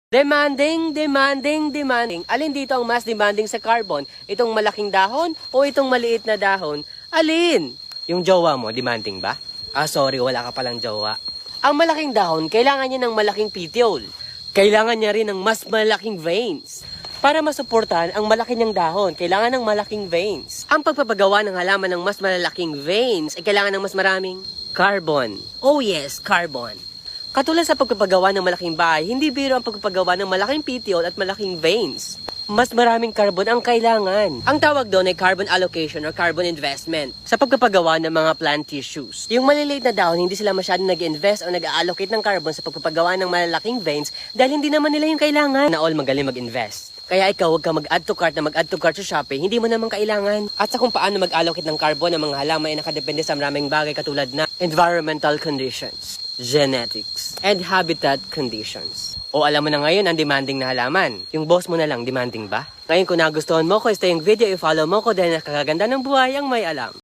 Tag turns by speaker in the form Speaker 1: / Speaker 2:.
Speaker 1: Demanding. Alin dito ang mas demanding sa carbon? Itong malaking dahon o itong maliit na dahon? Alin? Yung jowa mo, demanding ba? Sorry, wala ka palang jowa. Ang malaking dahon, kailangan niya ng malaking petiole. Kailangan niya rin ng mas malaking veins. Para masuportahan ang malaki niyang dahon, kailangan ng malaking veins. Ang pagpapagawa ng halaman ng mas malalaking veins ay kailangan ng mas maraming carbon. Oh yes, carbon. Katulad sa pagpapagawa ng malaking bahay, hindi biro ang pagpapagawa ng malaking petiole at malaking veins. Mas maraming carbon ang kailangan. Ang tawag doon ay carbon allocation or carbon investment sa pagpapagawa ng mga plant tissues. Yung maliliit na dahon, hindi sila masyadong nag-invest o nag-allocate ng carbon sa pagpapagawa ng malalaking veins dahil hindi naman nila yung kailangan. Na all magaling mag-invest. Kaya ikaw, huwag ka mag-add to cart na mag-add to cart sa Shopee, hindi mo naman kailangan. At sa kung paano mag-allocate ng carbon ng mga halaman ay nakadepende sa maraming bagay katulad na environmental conditions, genetics, and habitat conditions. O alam mo na ngayon ang demanding na halaman. Yung boss mo na lang, demanding ba? Ngayon kung nagustuhan mo ko, ito yung video, i-follow mo ko dahil nakakaganda ng buhay ang may alam.